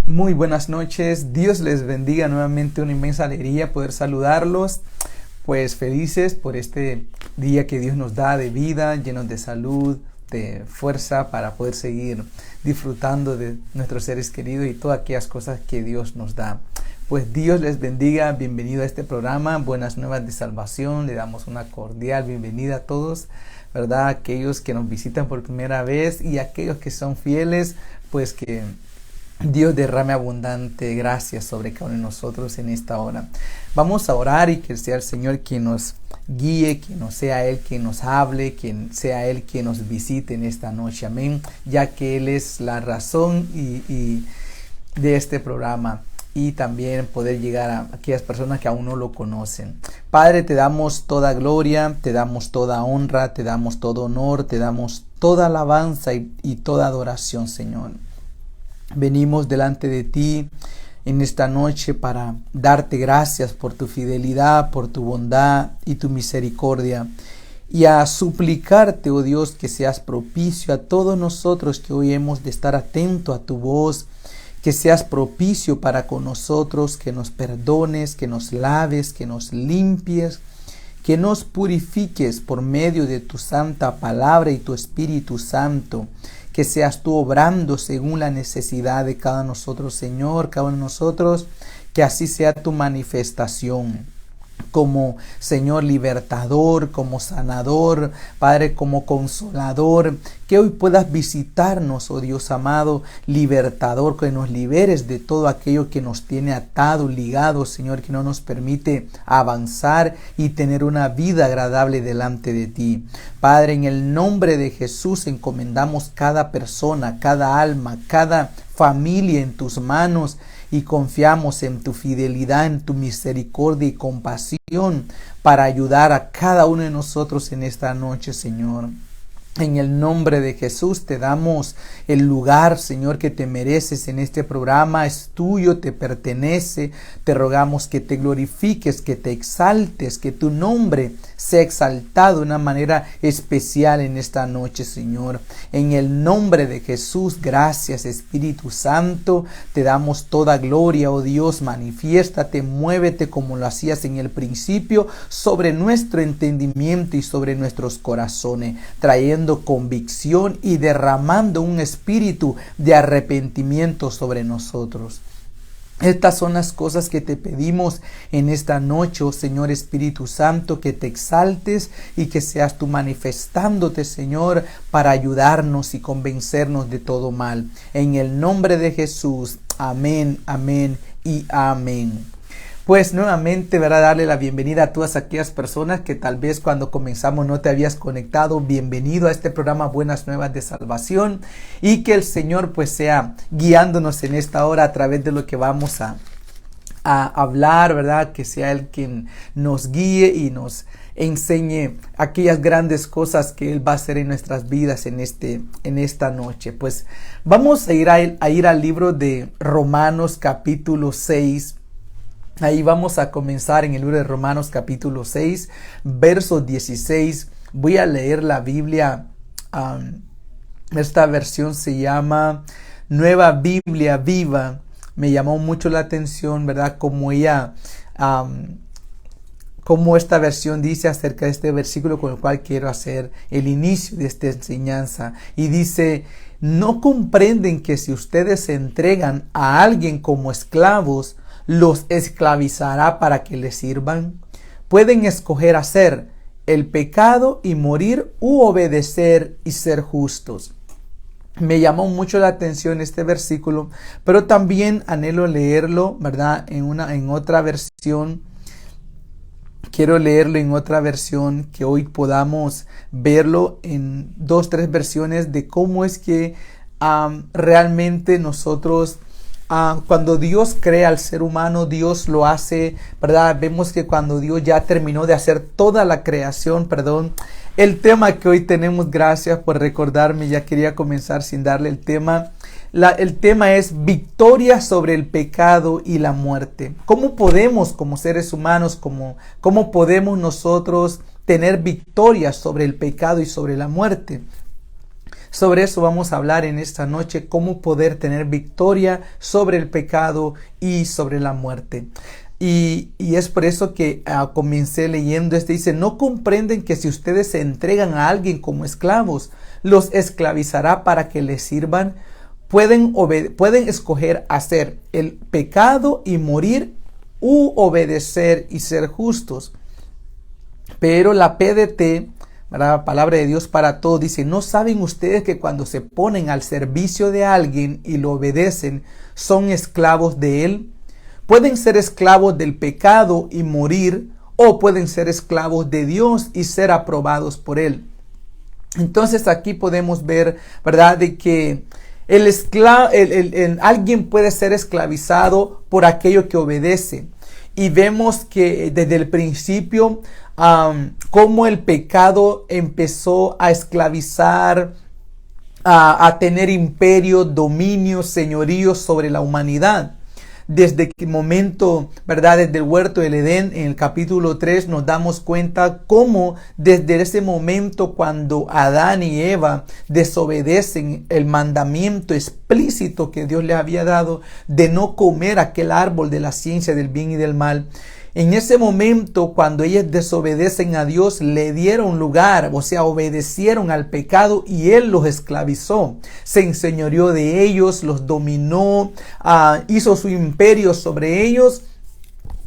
Muy buenas noches, Dios les bendiga nuevamente, una inmensa alegría poder saludarlos, pues felices por este día que Dios nos da de vida, llenos de salud, de fuerza para poder seguir disfrutando de nuestros seres queridos y todas aquellas cosas que Dios nos da. Pues Dios les bendiga, bienvenido a este programa, Buenas Nuevas de Salvación, le damos una cordial bienvenida a todos, ¿verdad? Aquellos que nos visitan por primera vez y aquellos que son fieles, pues que Dios derrame abundante gracia sobre cada uno de nosotros en esta hora. Vamos a orar y que sea el Señor quien nos guíe, que no sea Él quien nos hable, que sea Él quien nos visite en esta noche. Amén. Ya que Él es la razón y de este programa y también poder llegar a aquellas personas que aún no lo conocen. Padre, te damos toda gloria, te damos toda honra, te damos todo honor, te damos toda alabanza y toda adoración, Señor. Venimos delante de ti en esta noche para darte gracias por tu fidelidad, por tu bondad y tu misericordia. Y a suplicarte, oh Dios, que seas propicio a todos nosotros que hoy hemos de estar atentos a tu voz, que seas propicio para con nosotros, que nos perdones, que nos laves, que nos limpies, que nos purifiques por medio de tu santa palabra y tu Espíritu Santo. Que seas tú obrando según la necesidad de cada uno de nosotros, Señor, cada uno de nosotros, que así sea tu manifestación como Señor libertador, como sanador, Padre, como consolador, que hoy puedas visitarnos, oh Dios amado, libertador, que nos liberes de todo aquello que nos tiene atado, ligado, Señor, que no nos permite avanzar y tener una vida agradable delante de ti. Padre, en el nombre de Jesús encomendamos cada persona, cada alma, cada familia en tus manos, y confiamos en tu fidelidad, en tu misericordia y compasión para ayudar a cada uno de nosotros en esta noche, Señor. En el nombre de Jesús te damos el lugar, Señor, que te mereces en este programa. Es tuyo, te pertenece. Te rogamos que te glorifiques, que te exaltes, que tu nombre sea exaltado de una manera especial en esta noche, Señor. En el nombre de Jesús, gracias, Espíritu Santo. Te damos toda gloria, oh Dios. Manifiéstate, muévete como lo hacías en el principio sobre nuestro entendimiento y sobre nuestros corazones, trayendo convicción y derramando un espíritu de arrepentimiento sobre nosotros. Estas son las cosas que te pedimos en esta noche, oh Señor Espíritu Santo, que te exaltes y que seas tú manifestándote, Señor, para ayudarnos y convencernos de todo mal. En el nombre de Jesús, amén, amén y amén. Pues nuevamente, ¿verdad? Darle la bienvenida a todas aquellas personas que tal vez cuando comenzamos no te habías conectado. Bienvenido a este programa Buenas Nuevas de Salvación, y que el Señor pues sea guiándonos en esta hora a través de lo que vamos a hablar, ¿verdad? Que sea Él quien nos guíe y nos enseñe aquellas grandes cosas que Él va a hacer en nuestras vidas en esta noche. Pues vamos a ir al libro de Romanos capítulo 6. Ahí vamos a comenzar en el libro de Romanos capítulo 6, verso 16. Voy a leer la Biblia. Esta versión se llama Nueva Biblia Viva. Me llamó mucho la atención, ¿verdad? Como esta versión dice acerca de este versículo con el cual quiero hacer el inicio de esta enseñanza. Y dice: ¿no comprenden que si ustedes se entregan a alguien como esclavos, los esclavizará para que les sirvan? Pueden escoger hacer el pecado y morir, u obedecer y ser justos. Me llamó mucho la atención este versículo, pero también anhelo leerlo, ¿verdad? En otra versión. Quiero leerlo en otra versión, que hoy podamos verlo en 2-3 versiones de cómo es que realmente nosotros, cuando Dios crea al ser humano, Dios lo hace, ¿verdad? Vemos que cuando Dios ya terminó de hacer toda la creación, el tema que hoy tenemos, gracias por recordarme, ya quería comenzar sin darle el tema. El tema es victoria sobre el pecado y la muerte. ¿Cómo podemos como seres humanos, cómo podemos nosotros tener victoria sobre el pecado y sobre la muerte? Sobre eso vamos a hablar en esta noche, cómo poder tener victoria sobre el pecado y sobre la muerte. Y es por eso que comencé leyendo dice, no comprenden que si ustedes se entregan a alguien como esclavos, los esclavizará para que les sirvan. Pueden escoger hacer el pecado y morir u obedecer y ser justos. Pero la PDT, la palabra de Dios para todos, dice, ¿no saben ustedes que cuando se ponen al servicio de alguien y lo obedecen, son esclavos de él? Pueden ser esclavos del pecado y morir, o pueden ser esclavos de Dios y ser aprobados por él. Entonces aquí podemos ver, ¿verdad?, de que alguien puede ser esclavizado por aquello que obedece. Y vemos que desde el principio, cómo el pecado empezó a esclavizar, a tener imperio, dominio, señorío sobre la humanidad. Desde el momento, ¿verdad?, desde el huerto del Edén, en el capítulo 3, nos damos cuenta cómo desde ese momento cuando Adán y Eva desobedecen el mandamiento explícito que Dios les había dado de no comer aquel árbol de la ciencia del bien y del mal, en ese momento, cuando ellos desobedecen a Dios, le dieron lugar, o sea, obedecieron al pecado y Él los esclavizó. Se enseñoreó de ellos, los dominó, hizo su imperio sobre ellos,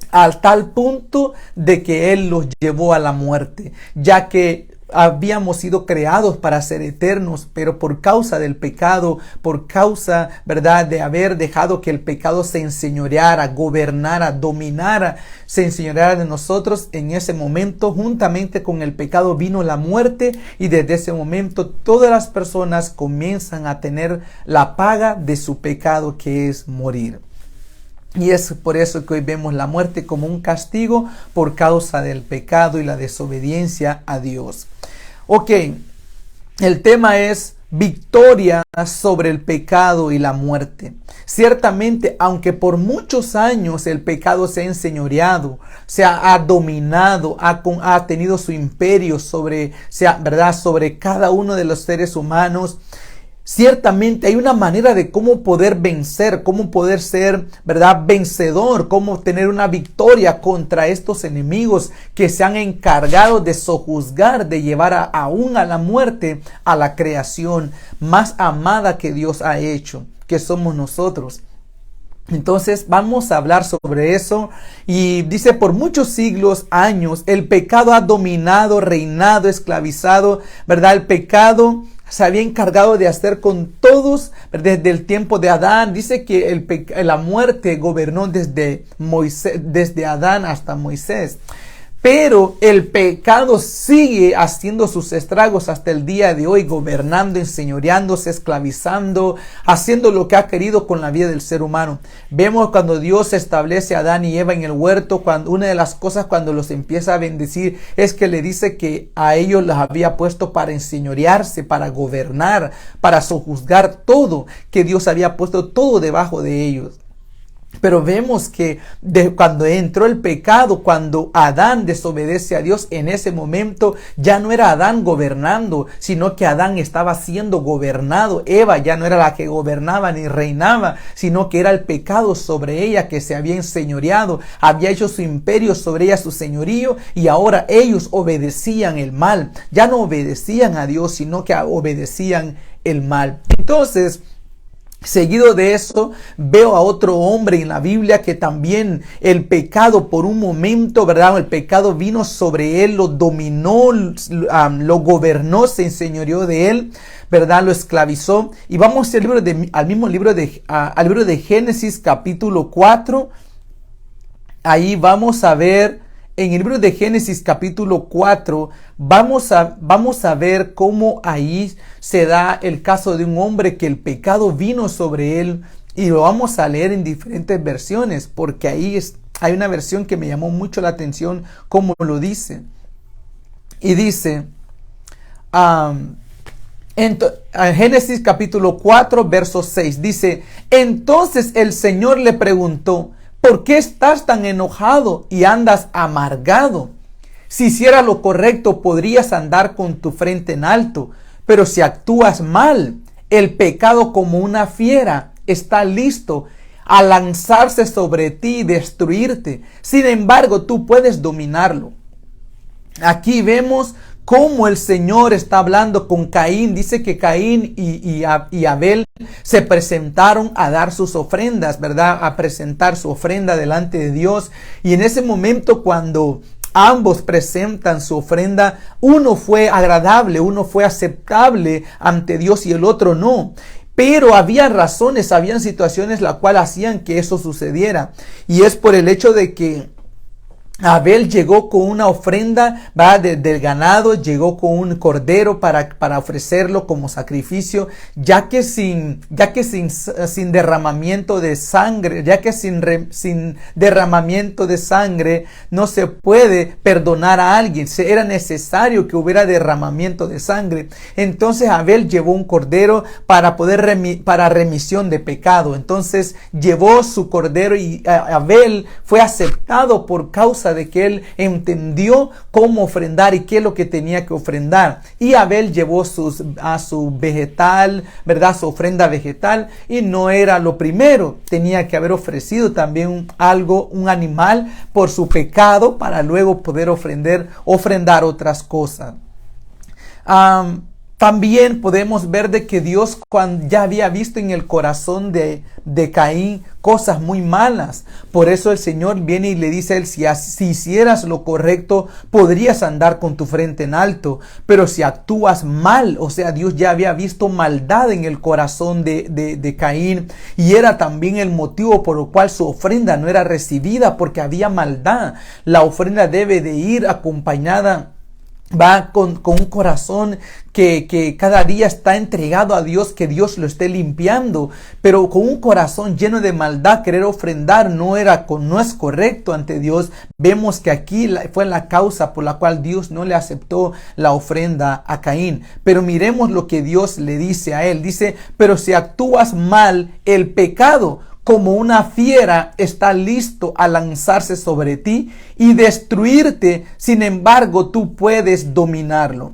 al tal punto de que Él los llevó a la muerte, ya que habíamos sido creados para ser eternos, pero por causa del pecado, por causa, ¿verdad?, de haber dejado que el pecado se enseñoreara, gobernara, dominara, se enseñoreara de nosotros, en ese momento, juntamente con el pecado, vino la muerte, y desde ese momento todas las personas comienzan a tener la paga de su pecado, que es morir. Y es por eso que hoy vemos la muerte como un castigo por causa del pecado y la desobediencia a Dios. Ok, el tema es victoria sobre el pecado y la muerte. Ciertamente, aunque por muchos años el pecado se ha enseñoreado, ha dominado, ha tenido su imperio sobre cada uno de los seres humanos, ciertamente hay una manera de cómo poder vencer, cómo poder ser, ¿verdad?, vencedor, cómo tener una victoria contra estos enemigos que se han encargado de sojuzgar, de llevar aún a la muerte a la creación más amada que Dios ha hecho, que somos nosotros. Entonces vamos a hablar sobre eso, y dice, por muchos siglos, años, el pecado ha dominado, reinado, esclavizado, ¿verdad? El pecado se había encargado de hacer con todos desde el tiempo de Adán. Dice que la muerte gobernó desde Adán hasta Moisés. Pero el pecado sigue haciendo sus estragos hasta el día de hoy, gobernando, enseñoreándose, esclavizando, haciendo lo que ha querido con la vida del ser humano. Vemos cuando Dios establece a Adán y Eva en el huerto, una de las cosas cuando los empieza a bendecir es que le dice que a ellos los había puesto para enseñorearse, para gobernar, para sojuzgar todo, que Dios había puesto todo debajo de ellos. Pero vemos que cuando entró el pecado, cuando Adán desobedece a Dios, en ese momento ya no era Adán gobernando, sino que Adán estaba siendo gobernado. Eva ya no era la que gobernaba ni reinaba, sino que era el pecado sobre ella que se había enseñoreado, había hecho su imperio sobre ella, su señorío, y ahora ellos obedecían el mal. Ya no obedecían a Dios, sino que obedecían el mal. Entonces, seguido de eso, veo a otro hombre en la Biblia que también el pecado por un momento, ¿verdad? El pecado vino sobre él, lo dominó, lo gobernó, se enseñoreó de él, ¿verdad? Lo esclavizó. Y vamos al libro de Génesis capítulo 4. Ahí vamos a ver, en el libro de Génesis capítulo 4, vamos a ver cómo ahí se da el caso de un hombre que el pecado vino sobre él, y lo vamos a leer en diferentes versiones, porque ahí hay una versión que me llamó mucho la atención cómo lo dice. Y dice, Génesis capítulo 4, verso 6, dice, entonces el Señor le preguntó, ¿por qué estás tan enojado y andas amargado? Si hicieras lo correcto, podrías andar con tu frente en alto. pero si actúas mal, el pecado como una fiera está listo a lanzarse sobre ti y destruirte. Sin embargo, tú puedes dominarlo. Aquí vemos cómo el Señor está hablando con Caín. Dice que Caín y Abel se presentaron a dar sus ofrendas, ¿verdad? A presentar su ofrenda delante de Dios. Y en ese momento, cuando ambos presentan su ofrenda, uno fue agradable, uno fue aceptable ante Dios y el otro no. Pero había razones, habían situaciones las cuales hacían que eso sucediera. Y es por el hecho de que Abel llegó con una ofrenda del ganado, llegó con un cordero para ofrecerlo como sacrificio, ya que sin derramamiento de sangre, sin derramamiento de sangre no se puede perdonar a alguien. Era necesario que hubiera derramamiento de sangre. Entonces Abel llevó un cordero para remisión de pecado. Entonces llevó su cordero y Abel fue aceptado por causa de que él entendió cómo ofrendar y qué es lo que tenía que ofrendar. Y Abel llevó a su vegetal, ¿verdad? Su ofrenda vegetal, y no era lo primero. Tenía que haber ofrecido también un animal por su pecado para luego poder ofrendar otras cosas. También podemos ver de que Dios ya había visto en el corazón de Caín cosas muy malas. Por eso el Señor viene y le dice a él: si hicieras lo correcto, podrías andar con tu frente en alto. Pero si actúas mal, o sea, Dios ya había visto maldad en el corazón de Caín. Y era también el motivo por el cual su ofrenda no era recibida, porque había maldad. La ofrenda debe de ir acompañada, con un corazón que cada día está entregado a Dios, que Dios lo esté limpiando. Pero con un corazón lleno de maldad, querer ofrendar no es correcto ante Dios. Vemos que aquí fue la causa por la cual Dios no le aceptó la ofrenda a Caín. Pero miremos lo que Dios le dice a él. Dice: pero si actúas mal, el pecado como una fiera está listo a lanzarse sobre ti y destruirte. Sin embargo, tú puedes dominarlo.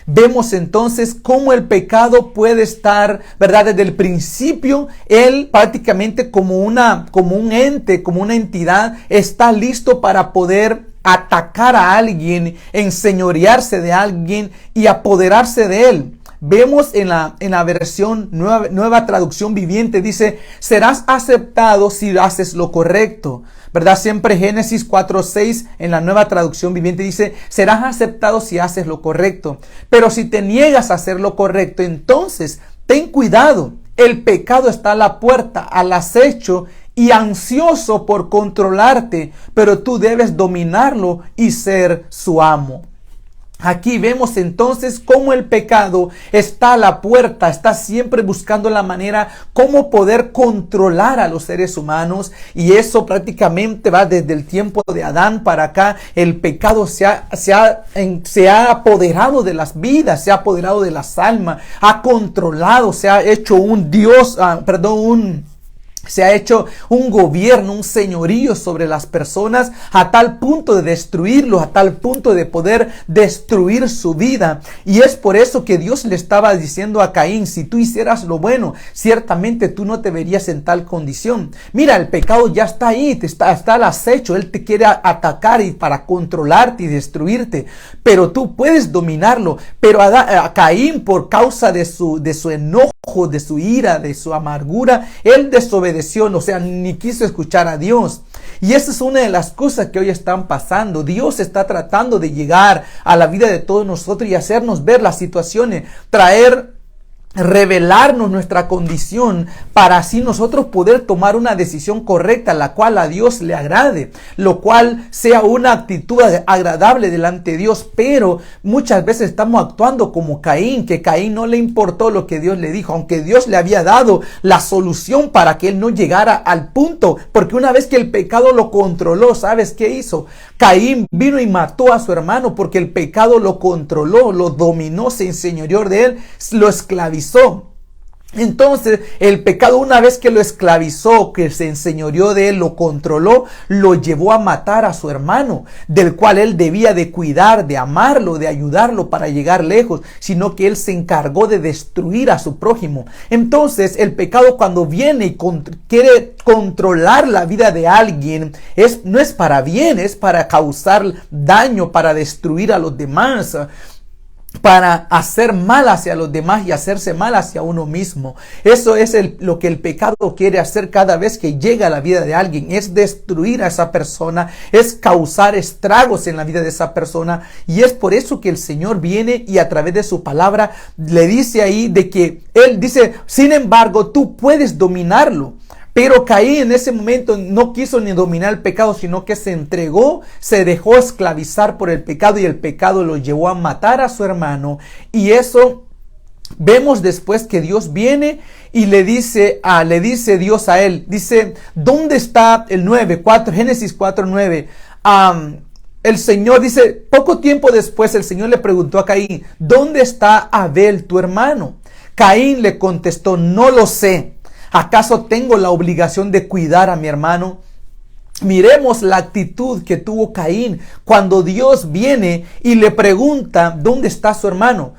Vemos entonces cómo el pecado puede estar, ¿verdad? Desde el principio, él prácticamente como un ente, como una entidad, está listo para poder atacar a alguien, enseñorearse de alguien y apoderarse de él. Vemos en la versión nueva traducción viviente, dice: serás aceptado si haces lo correcto, ¿verdad? Siempre Génesis 4:6 en la nueva traducción viviente dice: serás aceptado si haces lo correcto. Pero si te niegas a hacer lo correcto, entonces ten cuidado. El pecado está a la puerta, al acecho y ansioso por controlarte, pero tú debes dominarlo y ser su amo. Aquí vemos entonces cómo el pecado está a la puerta, está siempre buscando la manera cómo poder controlar a los seres humanos, y eso prácticamente va desde el tiempo de Adán para acá. El pecado se ha apoderado de las vidas, se ha apoderado de las almas, ha controlado, se ha hecho se ha hecho un gobierno, un señorío sobre las personas, a tal punto de destruirlos, a tal punto de poder destruir su vida. Y es por eso que Dios le estaba diciendo a Caín: si tú hicieras lo bueno, ciertamente tú no te verías en tal condición. Mira, el pecado ya está ahí, está al acecho. Él te quiere atacar y para controlarte y destruirte, pero tú puedes dominarlo. Pero a Caín, por causa de su enojo, de su ira, de su amargura, él desobedeció, o sea, ni quiso escuchar a Dios. Y esa es una de las cosas que hoy están pasando. Dios está tratando de llegar a la vida de todos nosotros y hacernos ver las situaciones, revelarnos nuestra condición, para así nosotros poder tomar una decisión correcta, la cual a Dios le agrade, lo cual sea una actitud agradable delante de Dios. Pero muchas veces estamos actuando como Caín, que Caín no le importó lo que Dios le dijo, aunque Dios le había dado la solución para que él no llegara al punto, porque una vez que el pecado lo controló, ¿sabes qué hizo? Caín vino y mató a su hermano, porque el pecado lo controló, lo dominó, se enseñoreó de él, lo esclavizó. Entonces, el pecado, una vez que lo esclavizó, que se enseñoreó de él, lo controló, lo llevó a matar a su hermano, del cual él debía de cuidar, de amarlo, de ayudarlo para llegar lejos, sino que él se encargó de destruir a su prójimo. Entonces, el pecado, cuando viene y quiere controlar la vida de alguien, no es para bien, es para causar daño, para destruir a los demás, para hacer mal hacia los demás y hacerse mal hacia uno mismo. Eso es lo que el pecado quiere hacer cada vez que llega a la vida de alguien, es destruir a esa persona, es causar estragos en la vida de esa persona. Y es por eso que el Señor viene y a través de su palabra le dice ahí de que Él dice, sin embargo, tú puedes dominarlo. Pero Caín en ese momento no quiso ni dominar el pecado, sino que se entregó, se dejó esclavizar por el pecado y el pecado lo llevó a matar a su hermano. Y eso vemos después que Dios viene y le dice Dios a él, dice, ¿dónde está el 9? Génesis 4:9. El Señor dice, poco tiempo después el Señor le preguntó a Caín, ¿dónde está Abel tu hermano? Caín le contestó, no lo sé. ¿Acaso tengo la obligación de cuidar a mi hermano? Miremos la actitud que tuvo Caín cuando Dios viene y le pregunta dónde está su hermano.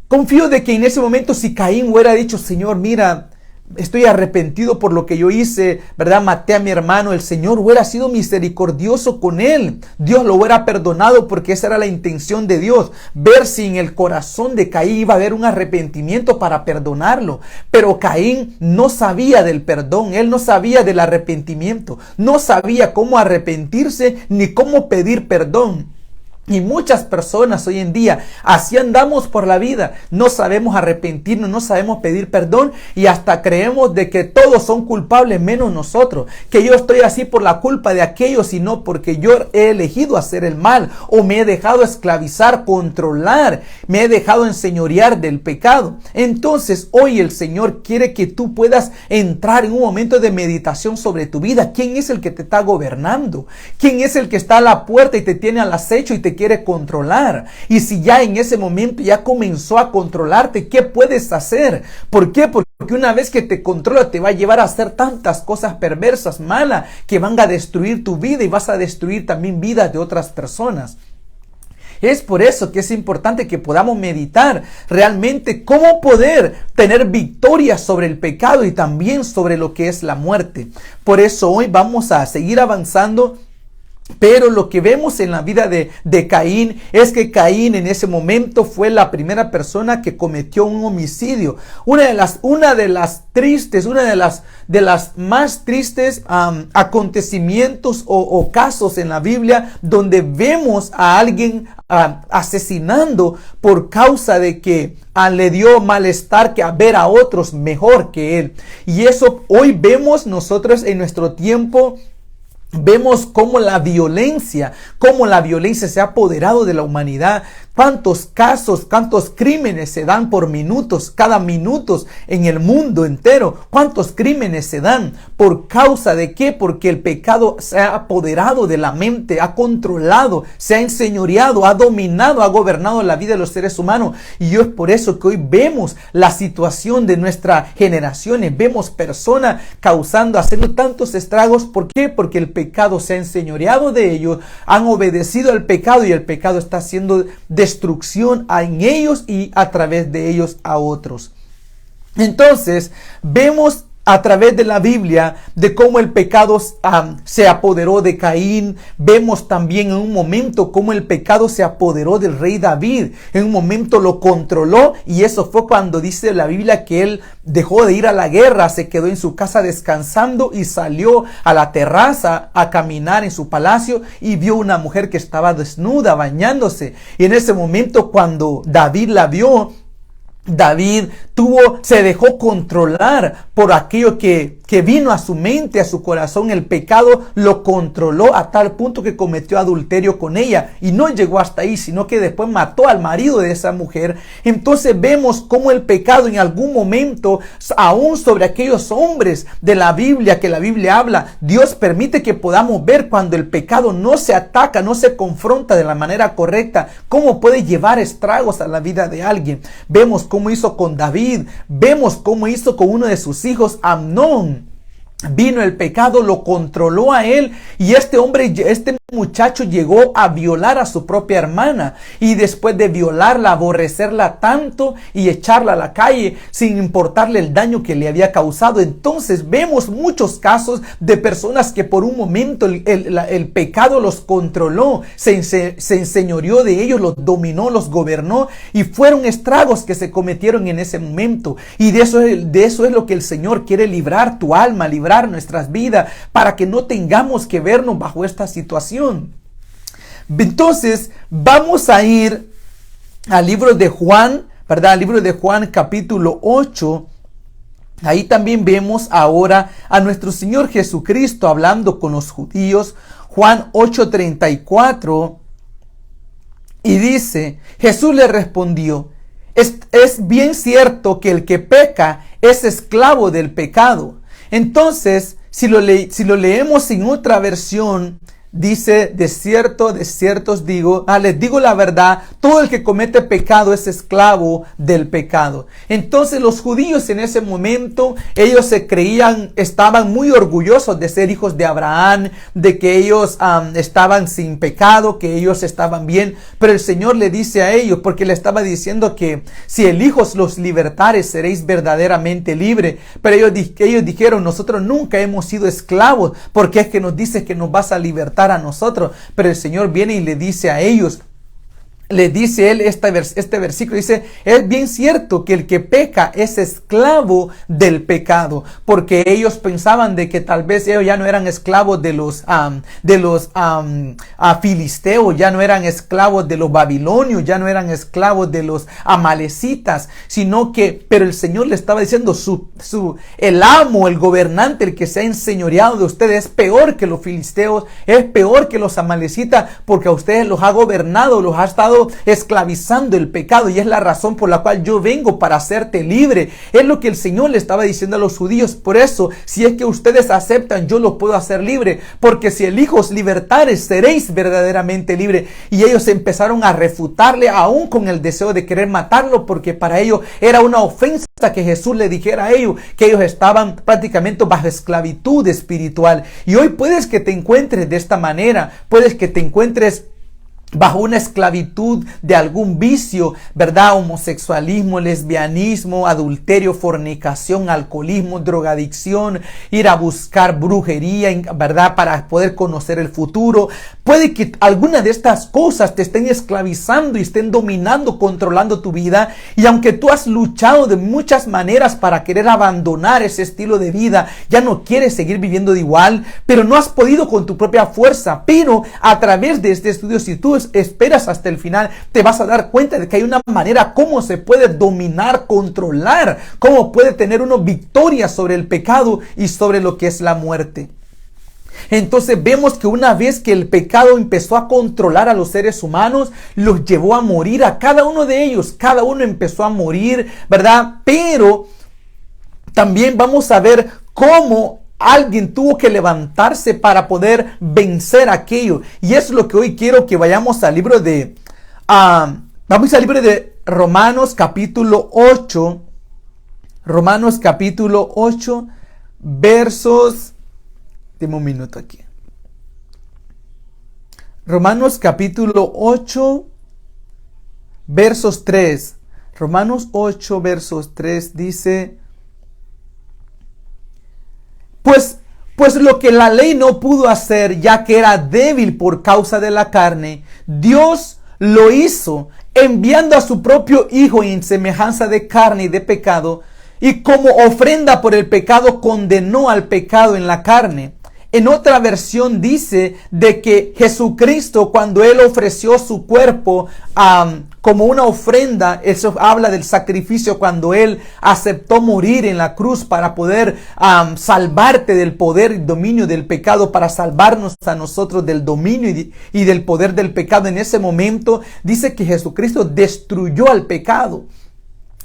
Confío de que en ese momento, si Caín hubiera dicho, Señor, mira, estoy arrepentido por lo que yo hice, ¿verdad? Maté a mi hermano. El Señor hubiera sido misericordioso con él. Dios lo hubiera perdonado porque esa era la intención de Dios. Ver si en el corazón de Caín iba a haber un arrepentimiento para perdonarlo. Pero Caín no sabía del perdón. Él no sabía del arrepentimiento. No sabía cómo arrepentirse ni cómo pedir perdón. Y muchas personas hoy en día así andamos por la vida, no sabemos arrepentirnos, no sabemos pedir perdón y hasta creemos de que todos son culpables menos nosotros, que yo estoy así por la culpa de aquellos y no porque yo he elegido hacer el mal o me he dejado esclavizar, controlar, me he dejado enseñorear del pecado. Entonces hoy el Señor quiere que tú puedas entrar en un momento de meditación sobre tu vida. ¿Quién es el que te está gobernando? ¿Quién es el que está a la puerta y te tiene al acecho y te quiere controlar? Y si ya en ese momento ya comenzó a controlarte, ¿qué puedes hacer? ¿Por qué? Porque una vez que te controla te va a llevar a hacer tantas cosas perversas, malas, que van a destruir tu vida y vas a destruir también vidas de otras personas. Es por eso que es importante que podamos meditar realmente cómo poder tener victoria sobre el pecado y también sobre lo que es la muerte. Por eso hoy vamos a seguir avanzando. Pero lo que vemos en la vida de Caín es que Caín en ese momento fue la primera persona que cometió un homicidio. Una de las más tristes acontecimientos o casos en la Biblia donde vemos a alguien asesinando por causa de que le dio malestar que a ver a otros mejor que él. Y eso hoy vemos nosotros en nuestro tiempo. Vemos cómo la violencia se ha apoderado de la humanidad. Cuántos casos, cuántos crímenes se dan por minutos, cada minuto en el mundo entero. Cuántos crímenes se dan. ¿Por causa de qué? Porque el pecado se ha apoderado de la mente, ha controlado, se ha enseñoreado, ha dominado, ha gobernado la vida de los seres humanos. Y es por eso que hoy vemos la situación de nuestras generaciones. Vemos personas haciendo tantos estragos. ¿Por qué? Porque el pecado se ha enseñoreado de ellos, han obedecido al pecado y el pecado está haciendo destrucción en ellos y a través de ellos a otros. Entonces vemos a través de la Biblia de cómo el pecado se apoderó de Caín. Vemos también en un momento cómo el pecado se apoderó del rey David. En un momento lo controló y eso fue cuando dice la Biblia que él dejó de ir a la guerra, se quedó en su casa descansando y salió a la terraza a caminar en su palacio y vio una mujer que estaba desnuda bañándose. Y en ese momento cuando David la vio, David se dejó controlar por aquello que que vino a su mente, a su corazón, el pecado lo controló a tal punto que cometió adulterio con ella. Y no llegó hasta ahí, sino que después mató al marido de esa mujer. Entonces vemos cómo el pecado en algún momento, aún sobre aquellos hombres de la Biblia, que la Biblia habla, Dios permite que podamos ver cuando el pecado no se ataca, no se confronta de la manera correcta, cómo puede llevar estragos a la vida de alguien. Vemos cómo hizo con David, vemos cómo hizo con uno de sus hijos, Amnón. Vino el pecado, lo controló a él, y este muchacho llegó a violar a su propia hermana, y después de violarla, aborrecerla tanto y echarla a la calle sin importarle el daño que le había causado. Entonces vemos muchos casos de personas que por un momento el pecado los controló, se enseñoreó de ellos, los dominó, los gobernó, y fueron estragos que se cometieron en ese momento. Y de eso es lo que el Señor quiere librar tu alma, librar nuestras vidas, para que no tengamos que vernos bajo esta situación. Entonces vamos a ir al libro de Juan, ¿verdad? Al libro de Juan capítulo 8. Ahí también vemos ahora a nuestro Señor Jesucristo hablando con los judíos. Juan 8:34, y dice: Jesús le respondió: es bien cierto que el que peca es esclavo del pecado. Entonces, si lo leemos en otra versión, dice: de cierto os digo, les digo la verdad, todo el que comete pecado es esclavo del pecado. Entonces los judíos en ese momento, ellos estaban muy orgullosos de ser hijos de Abraham, de que ellos estaban sin pecado, que ellos estaban bien. Pero el Señor le dice a ellos, porque le estaba diciendo que si el Hijo los libertare, seréis verdaderamente libres. Pero ellos dijeron: nosotros nunca hemos sido esclavos, porque es que nos dices que nos vas a libertar a nosotros. Pero el Señor viene y le dice a ellos, le dice él este versículo, dice: es bien cierto que el que peca es esclavo del pecado, porque ellos pensaban de que tal vez ellos ya no eran esclavos de los filisteos, ya no eran esclavos de los babilonios, ya no eran esclavos de los amalecitas, sino que, pero el Señor le estaba diciendo, el amo, el gobernante, el que se ha enseñoreado de ustedes es peor que los filisteos, es peor que los amalecitas, porque a ustedes los ha gobernado, los ha estado esclavizando el pecado, y es la razón por la cual yo vengo, para hacerte libre. Es lo que el Señor le estaba diciendo a los judíos. Por eso, si es que ustedes aceptan, yo los puedo hacer libre, porque si el Hijo os libertare, seréis verdaderamente libre. Y ellos empezaron a refutarle, aún con el deseo de querer matarlo, porque para ellos era una ofensa que Jesús le dijera a ellos que ellos estaban prácticamente bajo esclavitud espiritual. Y hoy puedes que te encuentres de esta manera, puedes que te encuentres bajo una esclavitud de algún vicio, ¿verdad? Homosexualismo, lesbianismo, adulterio, fornicación, alcoholismo, drogadicción, ir a buscar brujería, ¿verdad? Para poder conocer el futuro. Puede que alguna de estas cosas te estén esclavizando y estén dominando, controlando tu vida. Y aunque tú has luchado de muchas maneras para querer abandonar ese estilo de vida, ya no quieres seguir viviendo de igual, pero no has podido con tu propia fuerza. Pero a través de este estudio, si tú esperas hasta el final, te vas a dar cuenta de que hay una manera cómo se puede dominar, controlar, cómo puede tener uno victoria sobre el pecado y sobre lo que es la muerte. Entonces vemos que una vez que el pecado empezó a controlar a los seres humanos, los llevó a morir a cada uno de ellos. Cada uno empezó a morir, ¿verdad? Pero también vamos a ver cómo alguien tuvo que levantarse para poder vencer aquello. Y eso es lo que hoy quiero que vayamos al libro de... vamos al libro de Romanos capítulo 8. Romanos capítulo 8, versos... Deme un minuto aquí. Romanos capítulo 8, versos 3. Romanos 8, versos 3 dice... Pues lo que la ley no pudo hacer, ya que era débil por causa de la carne, Dios lo hizo, enviando a su propio Hijo en semejanza de carne y de pecado, y como ofrenda por el pecado condenó al pecado en la carne, En otra versión dice de que Jesucristo, cuando Él ofreció su cuerpo como una ofrenda, eso habla del sacrificio cuando Él aceptó morir en la cruz para poder salvarte del poder y dominio del pecado, para salvarnos a nosotros del dominio y del poder del pecado. En ese momento dice que Jesucristo destruyó al pecado.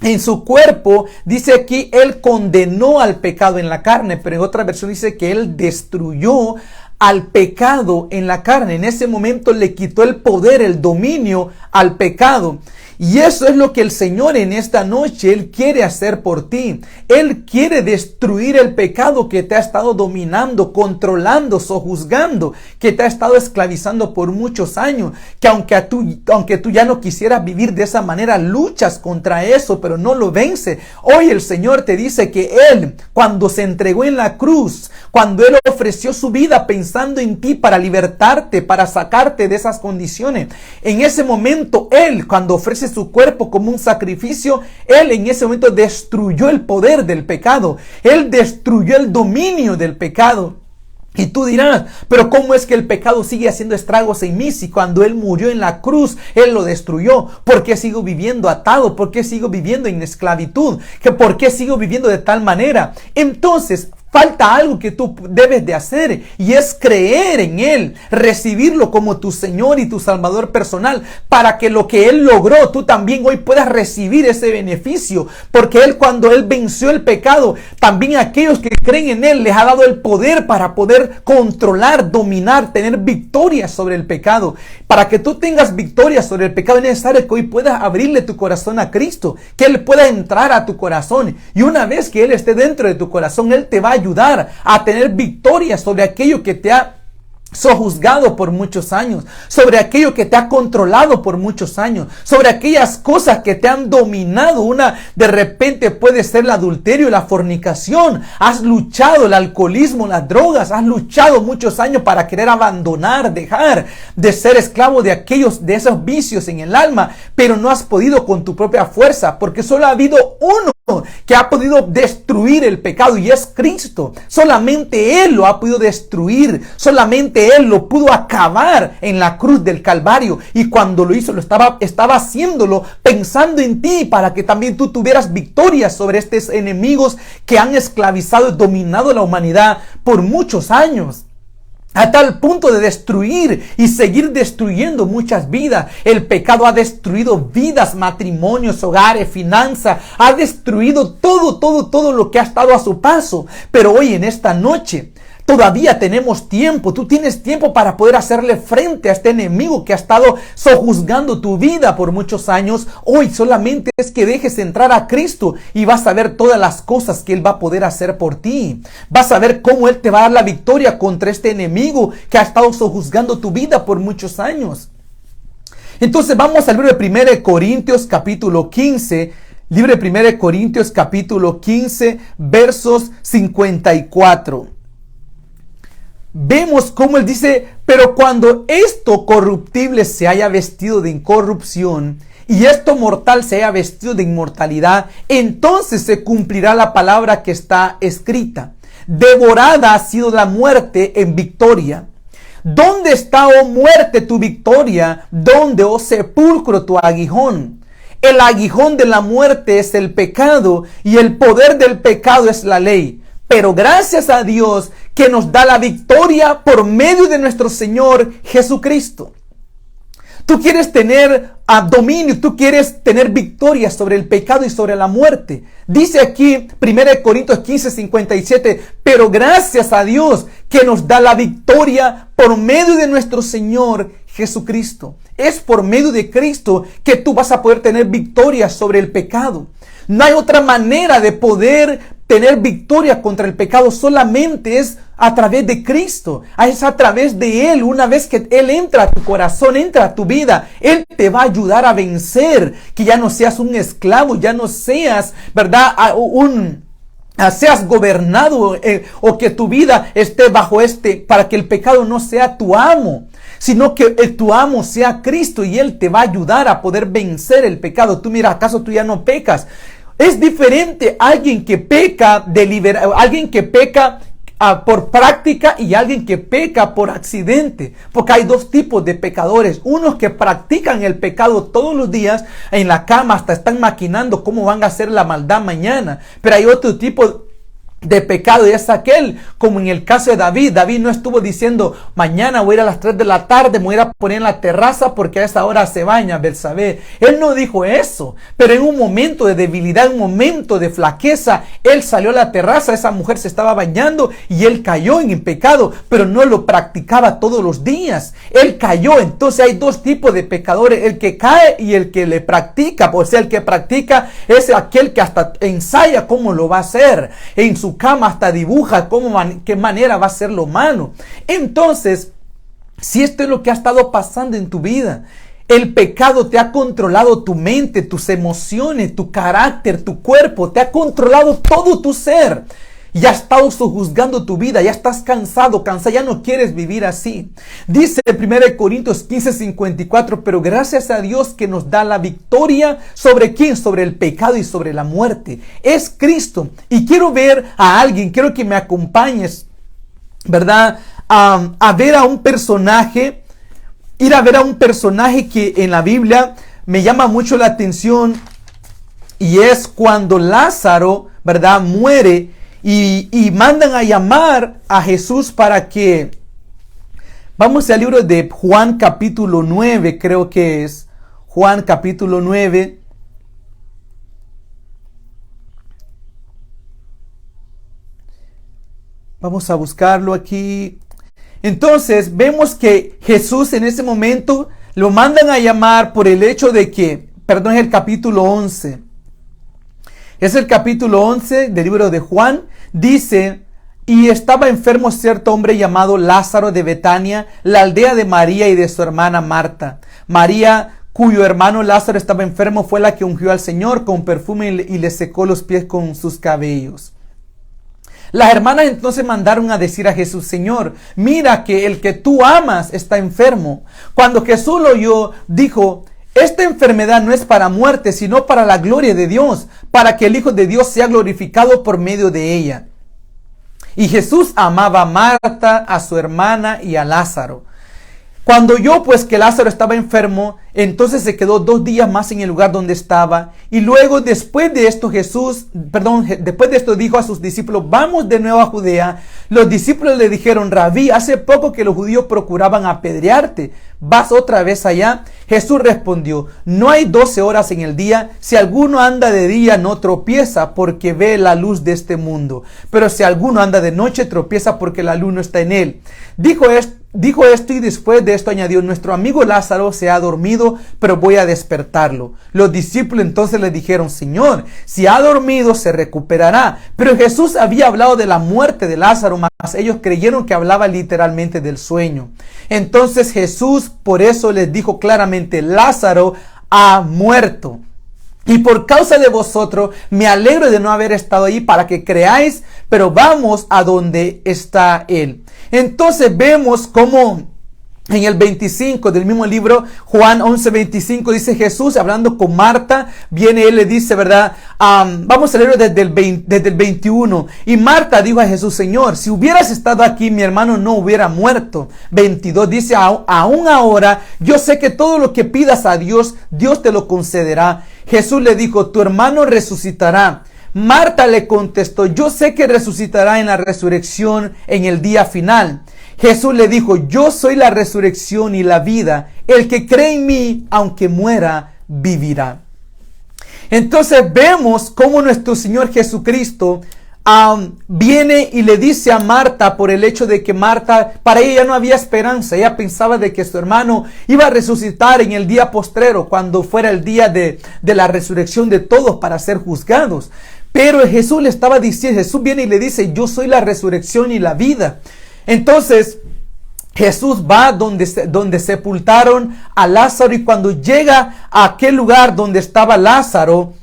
En su cuerpo, dice aquí, Él condenó al pecado en la carne, pero en otra versión dice que Él destruyó al pecado en la carne. En ese momento le quitó el poder, el dominio al pecado. Y eso es lo que el Señor en esta noche, Él quiere hacer por ti. Él quiere destruir el pecado que te ha estado dominando, controlando, sojuzgando, que te ha estado esclavizando por muchos años. Que aunque tú ya no quisieras vivir de esa manera, luchas contra eso, pero no lo vence. Hoy el Señor te dice que Él, cuando se entregó en la cruz, cuando Él ofreció su vida pensando en ti para libertarte, para sacarte de esas condiciones, en ese momento Él, cuando ofrece su cuerpo como un sacrificio, Él en ese momento destruyó el poder del pecado. Él destruyó el dominio del pecado. Y tú dirás, pero ¿cómo es que el pecado sigue haciendo estragos en mí si cuando Él murió en la cruz, Él lo destruyó? ¿Por qué sigo viviendo atado? ¿Por qué sigo viviendo en esclavitud? ¿Por qué sigo viviendo de tal manera? Entonces, falta algo que tú debes de hacer, y es creer en Él, recibirlo como tu Señor y tu Salvador personal, para que lo que Él logró, tú también hoy puedas recibir ese beneficio. Porque Él, cuando Él venció el pecado, también a aquellos que creen en Él les ha dado el poder para poder controlar, dominar, tener victoria sobre el pecado. Para que tú tengas victoria sobre el pecado es necesario que hoy puedas abrirle tu corazón a Cristo, que Él pueda entrar a tu corazón, y una vez que Él esté dentro de tu corazón, Él te va a ayudar a tener victoria sobre aquello que te ha sojuzgado por muchos años, sobre aquello que te ha controlado por muchos años, sobre aquellas cosas que te han dominado. Una de repente puede ser el adulterio, la fornicación. Has luchado, el alcoholismo, las drogas, has luchado muchos años para querer abandonar, dejar de ser esclavo de esos vicios en el alma, pero no has podido con tu propia fuerza, porque solo ha habido uno que ha podido destruir el pecado, y es Cristo. Solamente Él lo ha podido destruir, solamente Él lo pudo acabar en la cruz del Calvario, y cuando lo hizo, estaba haciéndolo pensando en ti, para que también tú tuvieras victoria sobre estos enemigos que han esclavizado y dominado la humanidad por muchos años, a tal punto de destruir y seguir destruyendo muchas vidas. El pecado ha destruido vidas, matrimonios, hogares, finanzas. Ha destruido todo lo que ha estado a su paso. Pero hoy, en esta noche, todavía tenemos tiempo. Tú tienes tiempo para poder hacerle frente a este enemigo que ha estado sojuzgando tu vida por muchos años. Hoy solamente es que dejes entrar a Cristo y vas a ver todas las cosas que Él va a poder hacer por ti. Vas a ver cómo Él te va a dar la victoria contra este enemigo que ha estado sojuzgando tu vida por muchos años. Entonces vamos al libro de 1 Corintios capítulo 15. Libro de 1 Corintios capítulo 15, versos 54. Vemos cómo él dice: pero cuando esto corruptible se haya vestido de incorrupción y esto mortal se haya vestido de inmortalidad, entonces se cumplirá la palabra que está escrita: devorada ha sido la muerte en victoria. ¿Dónde está, oh muerte, tu victoria? ¿Dónde, oh sepulcro, tu aguijón? El aguijón de la muerte es el pecado, y el poder del pecado es la ley. Pero gracias a Dios que nos da la victoria por medio de nuestro Señor Jesucristo. Tú quieres tener dominio, tú quieres tener victoria sobre el pecado y sobre la muerte. Dice aquí 1 Corintios 15, 57, pero gracias a Dios que nos da la victoria por medio de nuestro Señor Jesucristo. Es por medio de Cristo que tú vas a poder tener victoria sobre el pecado. No hay otra manera de poder tener victoria contra el pecado, solamente es a través de Cristo, es a través de Él. Una vez que Él entra a tu corazón, entra a tu vida, Él te va a ayudar a vencer, que ya no seas un esclavo, ya no seas, ¿verdad?, seas gobernado o que tu vida esté bajo para que el pecado no sea tu amo, sino que tu amo sea Cristo, y Él te va a ayudar a poder vencer el pecado. Tú mira, ¿acaso tú ya no pecas? Es diferente alguien que peca por práctica y alguien que peca por accidente. Porque hay dos tipos de pecadores. Unos que practican el pecado todos los días en la cama, hasta están maquinando cómo van a hacer la maldad mañana. Pero hay otro tipo de pecado, y es aquel, como en el caso de David. David no estuvo diciendo, mañana voy a ir a las 3 de la tarde, me voy a ir a poner en la terraza porque a esa hora se baña Betsabé. Él no dijo eso, pero en un momento de debilidad, en un momento de flaqueza, él salió a la terraza, esa mujer se estaba bañando y él cayó en el pecado, pero no lo practicaba todos los días. Él cayó. Entonces hay dos tipos de pecadores, el que cae y el que le practica. O sea, el que practica es aquel que hasta ensaya cómo lo va a hacer. En su cama hasta dibuja qué manera va a ser lo malo. Entonces, si esto es lo que ha estado pasando en tu vida, el pecado te ha controlado tu mente, tus emociones, tu carácter, tu cuerpo, te ha controlado todo tu ser. Ya has estado sojuzgando tu vida, ya estás cansado, ya no quieres vivir así. Dice en 1 Corintios 15:54, pero gracias a Dios que nos da la victoria. ¿Sobre quién? Sobre el pecado y sobre la muerte. Es Cristo. Y quiero ver a alguien, quiero que me acompañes, ¿verdad? A ver a un personaje, ir a ver a un personaje que en la Biblia me llama mucho la atención. Y es cuando Lázaro, ¿verdad?, muere. Y mandan a llamar a Jesús para que... Vamos al libro de Juan capítulo 9, creo que es. Juan capítulo 9. Vamos a buscarlo aquí. Entonces vemos que Jesús en ese momento lo mandan a llamar por el hecho de que... Perdón, es el capítulo 11. Es el capítulo 11 del libro de Juan. Dice, y estaba enfermo cierto hombre llamado Lázaro de Betania, la aldea de María y de su hermana Marta. María, cuyo hermano Lázaro estaba enfermo, fue la que ungió al Señor con perfume y le secó los pies con sus cabellos. Las hermanas entonces mandaron a decir a Jesús, Señor, mira que el que tú amas está enfermo. Cuando Jesús lo oyó, dijo, esta enfermedad no es para muerte, sino para la gloria de Dios, para que el Hijo de Dios sea glorificado por medio de ella. Y Jesús amaba a Marta, a su hermana y a Lázaro. Cuando oyó pues que Lázaro estaba enfermo, entonces se quedó 2 días más en el lugar donde estaba. Y luego después de esto dijo a sus discípulos, vamos de nuevo a Judea. Los discípulos le dijeron, Rabí, hace poco que los judíos procuraban apedrearte. ¿Vas otra vez allá? Jesús respondió, no hay 12 horas en el día. Si alguno anda de día no tropieza porque ve la luz de este mundo. Pero si alguno anda de noche tropieza porque la luz no está en él. Dijo esto y después de esto añadió, nuestro amigo Lázaro se ha dormido, pero voy a despertarlo. Los discípulos entonces le dijeron, Señor, si ha dormido se recuperará. Pero Jesús había hablado de la muerte de Lázaro, mas ellos creyeron que hablaba literalmente del sueño. Entonces Jesús por eso les dijo claramente, Lázaro ha muerto. Y por causa de vosotros me alegro de no haber estado ahí para que creáis, pero vamos a donde está él. Entonces vemos cómo en el 25 del mismo libro, Juan 11:25, dice Jesús hablando con Marta, viene él le dice, ¿verdad? Vamos a leerlo desde el 21. Y Marta dijo a Jesús, Señor, si hubieras estado aquí, mi hermano no hubiera muerto. 22 dice, aún ahora, yo sé que todo lo que pidas a Dios, Dios te lo concederá. Jesús le dijo, tu hermano resucitará. Marta le contestó, yo sé que resucitará en la resurrección en el día final. Jesús le dijo, yo soy la resurrección y la vida. El que cree en mí, aunque muera, vivirá. Entonces vemos cómo nuestro Señor Jesucristo viene y le dice a Marta por el hecho de que Marta, para ella no había esperanza. Ella pensaba de que su hermano iba a resucitar en el día postrero, cuando fuera el día de la resurrección de todos para ser juzgados. Pero Jesús le estaba diciendo, Jesús viene y le dice, yo soy la resurrección y la vida. Entonces Jesús va donde sepultaron a Lázaro, y cuando llega a aquel lugar donde estaba Lázaro,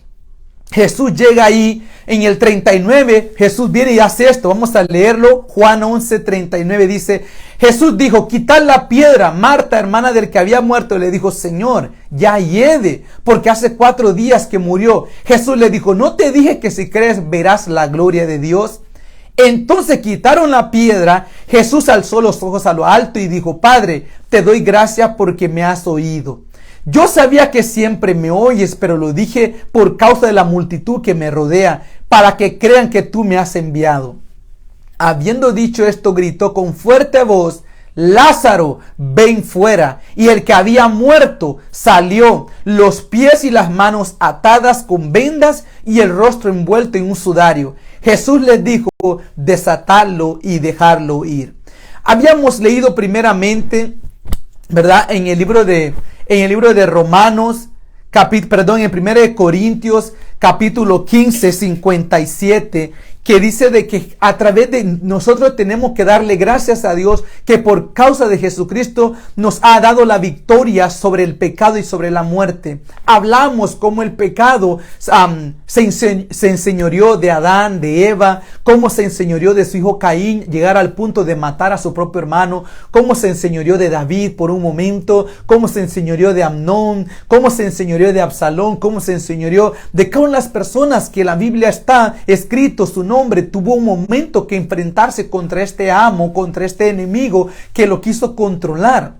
Jesús llega ahí en el 39, Jesús viene y hace esto. Vamos a leerlo. Juan 11:39 dice, Jesús dijo, quitad la piedra. Marta, hermana del que había muerto, le dijo, Señor, ya hiede, porque hace 4 días que murió. Jesús le dijo, ¿no te dije que si crees verás la gloria de Dios? Entonces quitaron la piedra. Jesús alzó los ojos a lo alto y dijo: Padre, te doy gracias porque me has oído. Yo sabía que siempre me oyes, pero lo dije por causa de la multitud que me rodea, para que crean que tú me has enviado. Habiendo dicho esto, gritó con fuerte voz: Lázaro, ven fuera. Y el que había muerto salió, los pies y las manos atadas con vendas y el rostro envuelto en un sudario. Jesús les dijo: desatadlo y dejarlo ir. Habíamos leído primeramente, ¿verdad?, en el libro de Romanos, en 1 Corintios, capítulo 15, 57, que dice de que a través de nosotros tenemos que darle gracias a Dios, que por causa de Jesucristo nos ha dado la victoria sobre el pecado y sobre la muerte. Hablamos cómo el pecado se enseñoreó de Adán, de Eva, cómo se enseñoreó de su hijo Caín, llegar al punto de matar a su propio hermano, cómo se enseñoreó de David por un momento, cómo se enseñoreó de Amnón, cómo se enseñoreó de Absalón, cómo se enseñoreó de cada una de las personas que en la Biblia está escrito su nombre. Tuvo un momento que enfrentarse contra este amo, contra este enemigo que lo quiso controlar.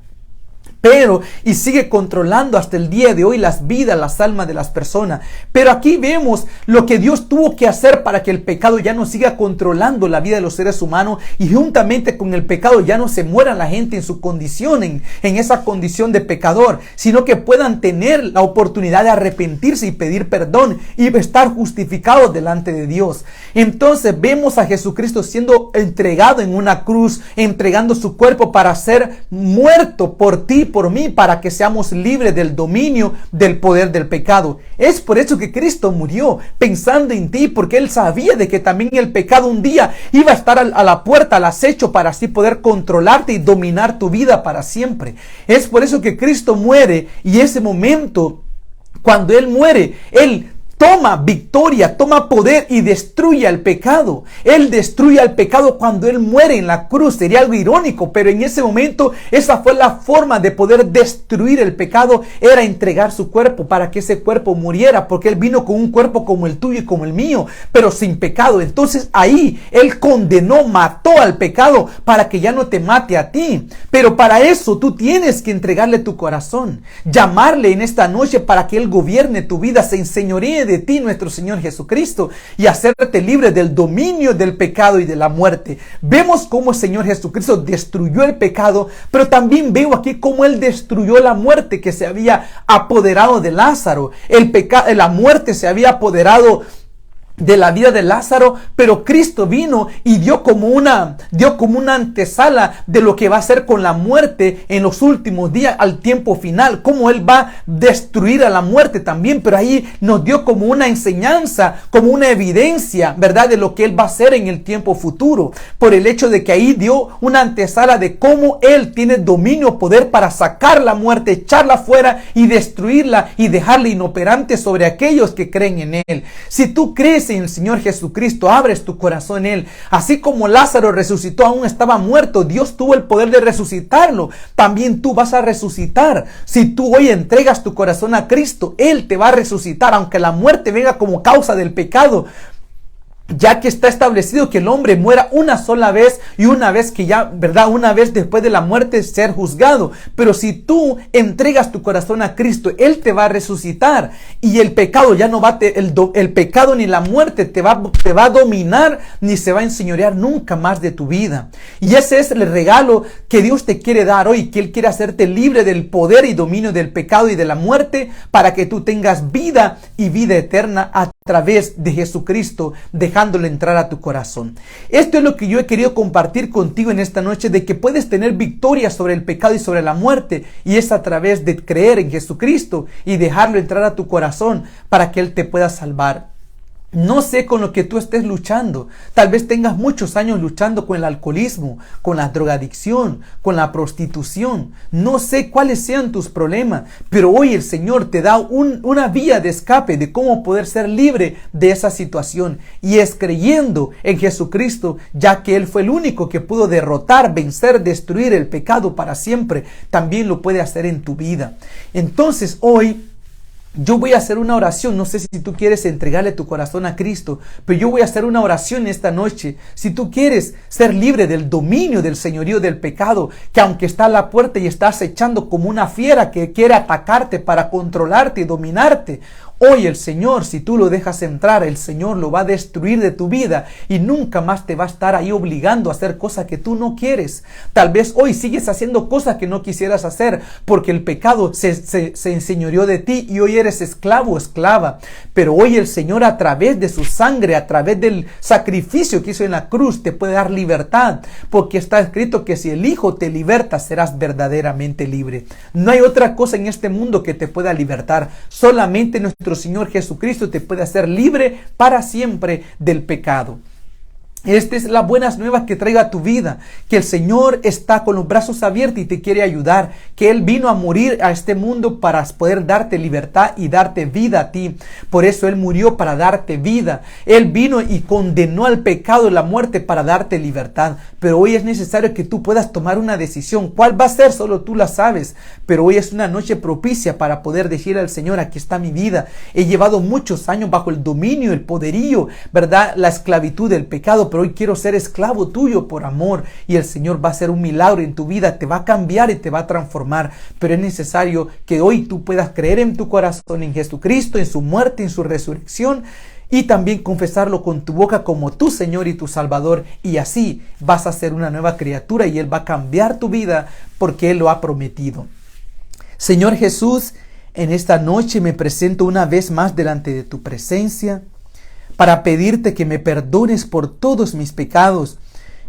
Y sigue controlando hasta el día de hoy las vidas, las almas de las personas. Pero aquí vemos lo que Dios tuvo que hacer para que el pecado ya no siga controlando la vida de los seres humanos, y juntamente con el pecado ya no se muera la gente en su condición, en esa condición de pecador, sino que puedan tener la oportunidad de arrepentirse y pedir perdón y estar justificados delante de Dios. Entonces vemos a Jesucristo siendo entregado en una cruz, entregando su cuerpo para ser muerto por ti, por mí, para que seamos libres del dominio del poder del pecado. Es por eso que Cristo murió, pensando en ti, porque Él sabía de que también el pecado un día iba a estar a la puerta, al acecho, para así poder controlarte y dominar tu vida para siempre. Es por eso que Cristo muere, y ese momento, cuando Él muere, Él toma victoria, toma poder y destruye al pecado. Él destruye al pecado cuando Él muere en la cruz. Sería algo irónico, pero en ese momento esa fue la forma de poder destruir el pecado, era entregar su cuerpo para que ese cuerpo muriera, porque Él vino con un cuerpo como el tuyo y como el mío, pero sin pecado. Entonces ahí Él condenó, mató al pecado para que ya no te mate a ti. Pero para eso tú tienes que entregarle tu corazón, llamarle en esta noche para que Él gobierne tu vida, se enseñoree de ti, nuestro Señor Jesucristo, y hacerte libre del dominio del pecado y de la muerte. Vemos cómo el Señor Jesucristo destruyó el pecado, pero también veo aquí cómo Él destruyó la muerte que se había apoderado de Lázaro. La muerte se había apoderado de la vida de Lázaro, pero Cristo vino y dio como una antesala de lo que va a hacer con la muerte en los últimos días, al tiempo final, cómo Él va a destruir a la muerte también. Pero ahí nos dio como una enseñanza, como una evidencia, ¿verdad?, de lo que Él va a hacer en el tiempo futuro, por el hecho de que ahí dio una antesala de cómo Él tiene dominio, poder para sacar la muerte, echarla fuera y destruirla y dejarla inoperante sobre aquellos que creen en Él. Si tú crees en el Señor Jesucristo, abres tu corazón en Él, así como Lázaro resucitó, aún estaba muerto, Dios tuvo el poder de resucitarlo, también tú vas a resucitar. Si tú hoy entregas tu corazón a Cristo, Él te va a resucitar, aunque la muerte venga como causa del pecado, ya que está establecido que el hombre muera una sola vez, y una vez que ya, ¿verdad?, una vez después de la muerte ser juzgado. Pero si tú entregas tu corazón a Cristo, Él te va a resucitar, y el pecado ya no va el pecado ni la muerte te va a dominar, ni se va a enseñorear nunca más de tu vida. Y ese es el regalo que Dios te quiere dar hoy, que Él quiere hacerte libre del poder y dominio del pecado y de la muerte, para que tú tengas vida y vida eterna a través de Jesucristo, dejándole entrar a tu corazón. Esto es lo que yo he querido compartir contigo en esta noche, de que puedes tener victoria sobre el pecado y sobre la muerte, y es a través de creer en Jesucristo y dejarlo entrar a tu corazón para que Él te pueda salvar. No sé con lo que tú estés luchando. Tal vez tengas muchos años luchando con el alcoholismo, con la drogadicción, con la prostitución. No sé cuáles sean tus problemas, pero hoy el Señor te da una vía de escape de cómo poder ser libre de esa situación. Y es creyendo en Jesucristo, ya que Él fue el único que pudo derrotar, vencer, destruir el pecado para siempre. También lo puede hacer en tu vida. Entonces hoy Yo voy a hacer una oración, no sé si tú quieres entregarle tu corazón a Cristo, pero yo voy a hacer una oración esta noche. Si tú quieres ser libre del dominio, del señorío del pecado, que aunque está a la puerta y está acechando como una fiera que quiere atacarte para controlarte y dominarte, hoy el Señor, si tú lo dejas entrar, el Señor lo va a destruir de tu vida y nunca más te va a estar ahí obligando a hacer cosas que tú no quieres. Tal vez hoy sigues haciendo cosas que no quisieras hacer porque el pecado se enseñoreó de ti y hoy eres esclavo o esclava. Pero hoy el Señor, a través de su sangre, a través del sacrificio que hizo en la cruz, te puede dar libertad, porque está escrito que si el Hijo te liberta, serás verdaderamente libre. No hay otra cosa en este mundo que te pueda libertar. Solamente nuestro Señor Jesucristo te puede hacer libre para siempre del pecado. Esta es la buenas nuevas que traiga a tu vida, que el Señor está con los brazos abiertos y te quiere ayudar, que Él vino a morir a este mundo para poder darte libertad y darte vida a ti. Por eso Él murió para darte vida. Él vino y condenó al pecado y la muerte para darte libertad. Pero hoy es necesario que tú puedas tomar una decisión. ¿Cuál va a ser? Solo tú la sabes. Pero hoy es una noche propicia para poder decirle al Señor: aquí está mi vida. He llevado muchos años bajo el dominio, el poderío, ¿verdad? La esclavitud del pecado, pero hoy quiero ser esclavo tuyo por amor, y el Señor va a hacer un milagro en tu vida, te va a cambiar y te va a transformar. Pero es necesario que hoy tú puedas creer en tu corazón en Jesucristo, en su muerte, en su resurrección, y también confesarlo con tu boca como tu Señor y tu Salvador, y así vas a ser una nueva criatura y Él va a cambiar tu vida porque Él lo ha prometido. Señor Jesús, en esta noche me presento una vez más delante de tu presencia para pedirte que me perdones por todos mis pecados.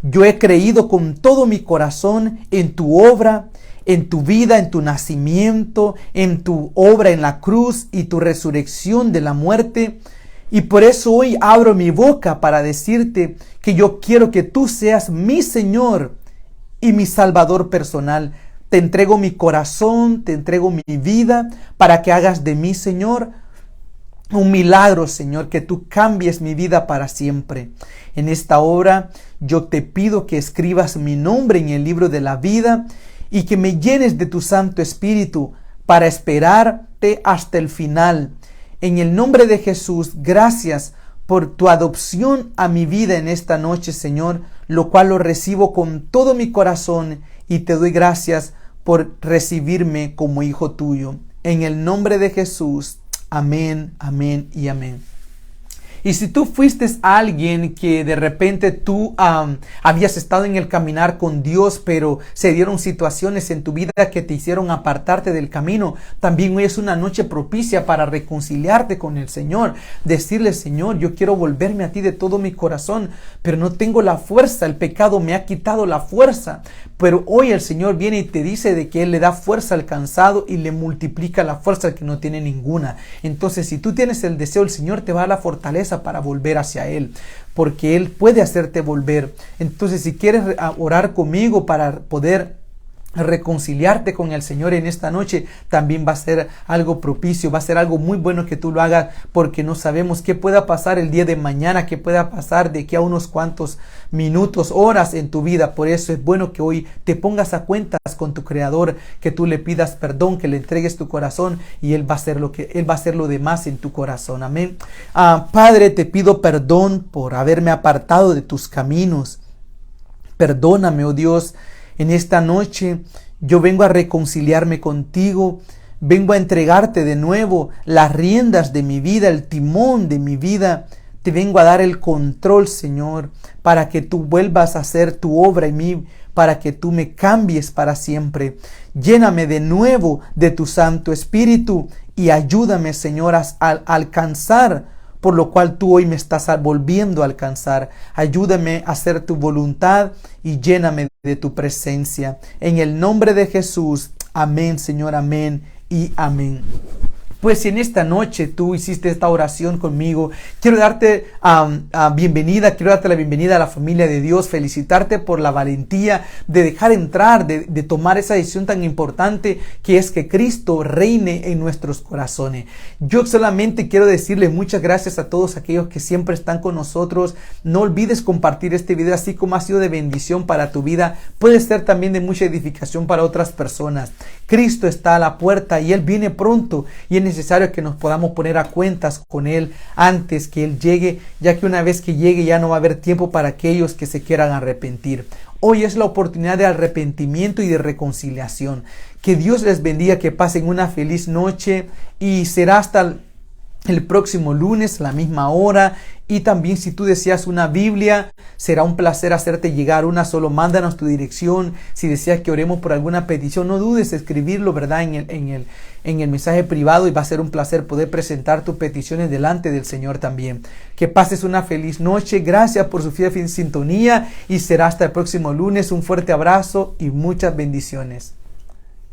Yo he creído con todo mi corazón en tu obra, en tu vida, en tu nacimiento, en tu obra en la cruz y tu resurrección de la muerte. Y por eso hoy abro mi boca para decirte que yo quiero que tú seas mi Señor y mi Salvador personal. Te entrego mi corazón, te entrego mi vida para que hagas de mí, Señor, un milagro, Señor, que tú cambies mi vida para siempre. En esta hora yo te pido que escribas mi nombre en el libro de la vida y que me llenes de tu Santo Espíritu para esperarte hasta el final. En el nombre de Jesús, gracias por tu adopción a mi vida en esta noche, Señor, lo cual lo recibo con todo mi corazón y te doy gracias por recibirme como hijo tuyo. En el nombre de Jesús. Amén, amén y amén. Y si tú fuiste alguien que de repente tú habías estado en el caminar con Dios, pero se dieron situaciones en tu vida que te hicieron apartarte del camino, también hoy es una noche propicia para reconciliarte con el Señor. Decirle: Señor, yo quiero volverme a ti de todo mi corazón, pero no tengo la fuerza, el pecado me ha quitado la fuerza. Pero hoy el Señor viene y te dice de que Él le da fuerza al cansado y le multiplica la fuerza al que no tiene ninguna. Entonces, si tú tienes el deseo, el Señor te va a dar la fortaleza para volver hacia Él, porque Él puede hacerte volver. Entonces, si quieres orar conmigo para poder reconciliarte con el Señor en esta noche, también va a ser algo propicio, va a ser algo muy bueno que tú lo hagas, porque no sabemos qué pueda pasar el día de mañana, qué pueda pasar de aquí a unos cuantos minutos, horas en tu vida. Por eso es bueno que hoy te pongas a cuentas con tu Creador, que tú le pidas perdón, que le entregues tu corazón y Él va a hacer lo demás en tu corazón. Amén. Padre, te pido perdón por haberme apartado de tus caminos. Perdóname, oh Dios. En esta noche yo vengo a reconciliarme contigo, vengo a entregarte de nuevo las riendas de mi vida, el timón de mi vida. Te vengo a dar el control, Señor, para que tú vuelvas a hacer tu obra en mí, para que tú me cambies para siempre. Lléname de nuevo de tu Santo Espíritu y ayúdame, Señor, a alcanzar por lo cual tú hoy me estás volviendo a alcanzar. Ayúdame a hacer tu voluntad y lléname de tu presencia. En el nombre de Jesús. Amén, Señor, amén y amén. Pues si en esta noche tú hiciste esta oración conmigo, quiero darte bienvenida, quiero darte la bienvenida a la familia de Dios, felicitarte por la valentía de dejar entrar, de tomar esa decisión tan importante que es que Cristo reine en nuestros corazones. Yo solamente quiero decirle muchas gracias a todos aquellos que siempre están con nosotros. No olvides compartir este video, así como ha sido de bendición para tu vida, puede ser también de mucha edificación para otras personas. Cristo está a la puerta y Él viene pronto y es necesario que nos podamos poner a cuentas con Él antes que Él llegue, ya que una vez que llegue ya no va a haber tiempo para aquellos que se quieran arrepentir. Hoy es la oportunidad de arrepentimiento y de reconciliación. Que Dios les bendiga, que pasen una feliz noche y será hasta el próximo lunes a la misma hora. Y también si tú deseas una Biblia, será un placer hacerte llegar una. Solo mándanos tu dirección. Si deseas que oremos por alguna petición, no dudes en escribirlo, ¿verdad? En el mensaje privado, y va a ser un placer poder presentar tus peticiones delante del Señor también. Que pases una feliz noche. Gracias por su fiel sintonía y será hasta el próximo lunes. Un fuerte abrazo y muchas bendiciones.